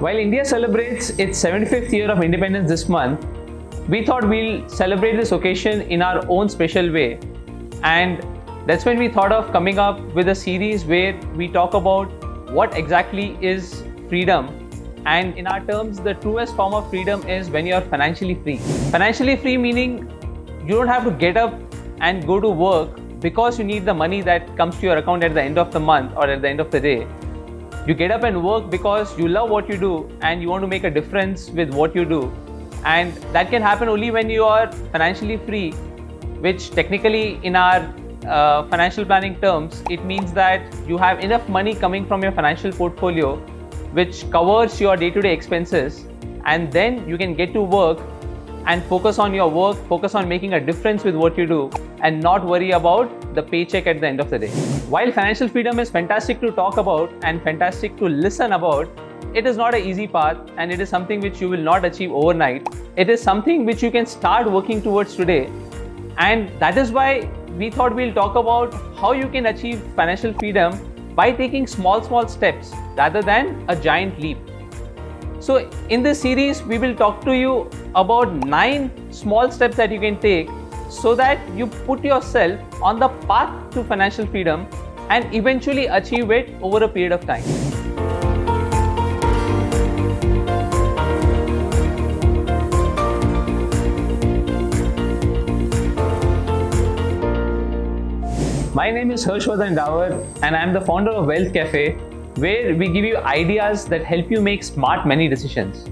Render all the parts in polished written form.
While India celebrates its 75th year of independence this month, we thought we'll celebrate this occasion in our own special way. And that's when we thought of coming up with a series where we talk about what exactly is freedom. And in our terms, the truest form of freedom is when you're financially free. Financially free meaning you don't have to get up and go to work because you need the money that comes to your account at the end of the month or at the end of the day. You get up and work because you love what you do and you want to make a difference with what you do. And that can happen only when you are financially free, which technically in our financial planning terms, it means that you have enough money coming from your financial portfolio which covers your day-to-day expenses, and then you can get to work and focus on your work, focus on making a difference with what you do, and not worry about the paycheck at the end of the day. While financial freedom is fantastic to talk about and fantastic to listen about, it is not an easy path, and it is something which you will not achieve overnight. It is something which you can start working towards today, and that is why we thought we'll talk about how you can achieve financial freedom by taking small steps rather than a giant leap. So in this series, we will talk to you about 9 small steps that you can take so that you put yourself on the path to financial freedom and eventually achieve it over a period of time. My name is Harshvardhan Dawar and I am the founder of Wealth Café, where we give you ideas that help you make smart money decisions.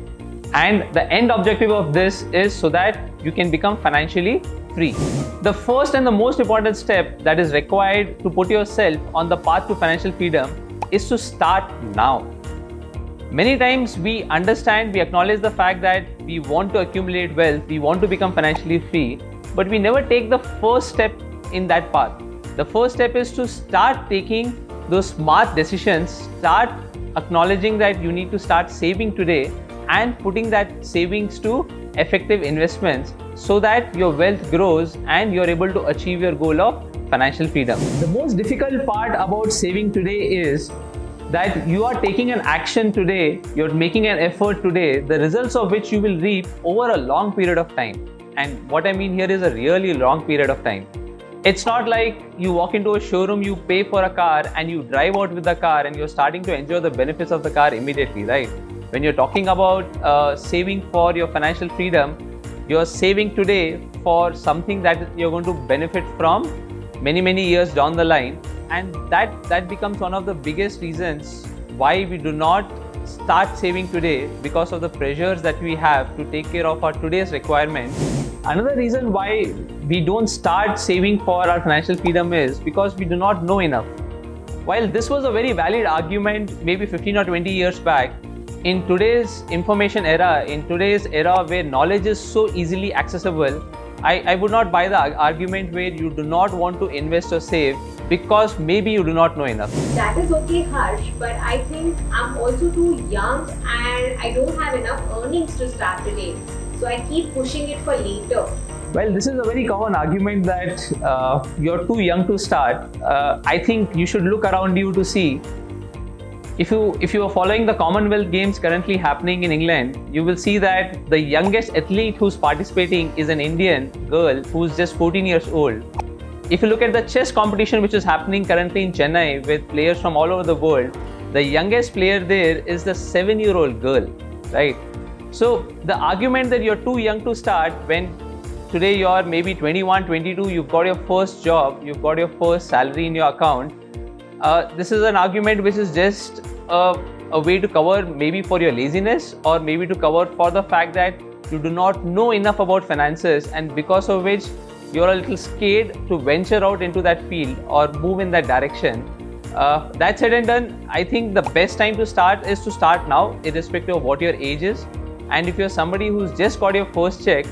And the end objective of this is so that you can become financially free. The first and the most important step that is required to put yourself on the path to financial freedom is to start now. Many times we understand, we acknowledge the fact that we want to accumulate wealth, we want to become financially free, but we never take the first step in that path. The first step is to start taking those smart decisions, start acknowledging that you need to start saving today and putting that savings to effective investments so that your wealth grows and you're able to achieve your goal of financial freedom. The most difficult part about saving today is that you are taking an action today, you're making an effort today, the results of which you will reap over a long period of time. And what I mean here is a really long period of time. It's not like you walk into a showroom, you pay for a car and you drive out with the car and you're starting to enjoy the benefits of the car immediately, right? When you're talking about saving for your financial freedom, you're saving today for something that you're going to benefit from many years down the line. And that becomes one of the biggest reasons why we do not start saving today, because of the pressures that we have to take care of our today's requirements. Another reason why we don't start saving for our financial freedom is because we do not know enough. While this was a very valid argument maybe 15 or 20 years back, in today's information era, in today's era where knowledge is so easily accessible, I would not buy the argument where you do not want to invest or save because maybe you do not know enough. That is okay, Harsh, but I think I'm also too young and I don't have enough earnings to start today. So I keep pushing it for later. Well, this is a very common argument that you're too young to start. I think you should look around you to see. If you are following the Commonwealth Games currently happening in England, you will see that the youngest athlete who's participating is an Indian girl who's just 14 years old. If you look at the chess competition which is happening currently in Chennai with players from all over the world, the youngest player there is the 7-year-old girl, right? So the argument that you're too young to start when today you're maybe 21, 22, you've got your first job, you've got your first salary in your account, this is an argument which is just a way to cover maybe for your laziness or maybe to cover for the fact that you do not know enough about finances, and because of which you're a little scared to venture out into that field or move in that direction. That said and done, I think the best time to start is to start now, irrespective of what your age is. And if you're somebody who's just got your first check,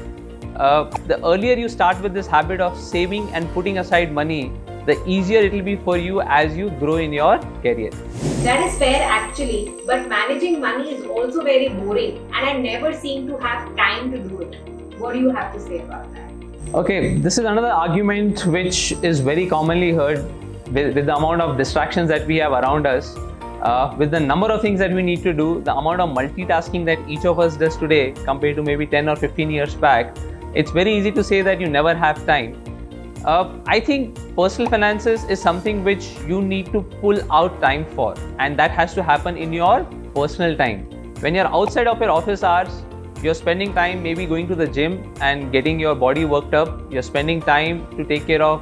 the earlier you start with this habit of saving and putting aside money, the easier it will be for you as you grow in your career. That is fair actually, but managing money is also very boring and I never seem to have time to do it. What do you have to say about that? Okay, this is another argument which is very commonly heard with the amount of distractions that we have around us. With the number of things that we need to do, the amount of multitasking that each of us does today compared to maybe 10 or 15 years back, it's very easy to say that you never have time. I think personal finances is something which you need to pull out time for, and that has to happen in your personal time. When you're outside of your office hours, you're spending time maybe going to the gym and getting your body worked up. You're spending time to take care of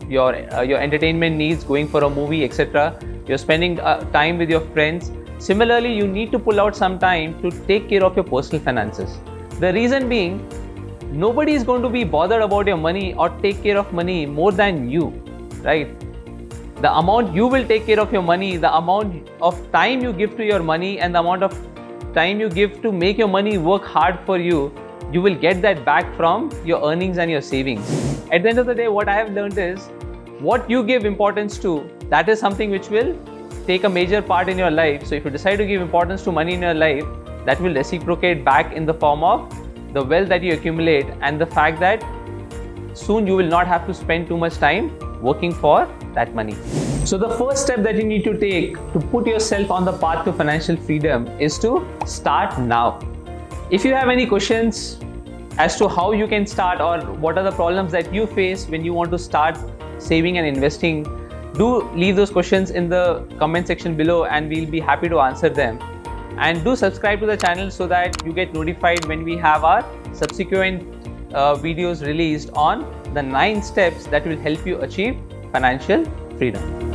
your entertainment needs, going for a movie, etc. You're spending time with your friends. Similarly, you need to pull out some time to take care of your personal finances. The reason being, nobody is going to be bothered about your money or take care of money more than you, right? The amount you will take care of your money, the amount of time you give to your money, and the amount of time you give to make your money work hard for you, you will get that back from your earnings and your savings. At the end of the day, what I have learned is what you give importance to, that is something which will take a major part in your life. So if you decide to give importance to money in your life, that will reciprocate back in the form of the wealth that you accumulate and the fact that soon you will not have to spend too much time working for that money. So the first step that you need to take to put yourself on the path to financial freedom is to start now. If you have any questions as to how you can start or what are the problems that you face when you want to start saving and investing, do leave those questions in the comment section below and we'll be happy to answer them. And do subscribe to the channel so that you get notified when we have our subsequent videos released on the 9 steps that will help you achieve financial freedom.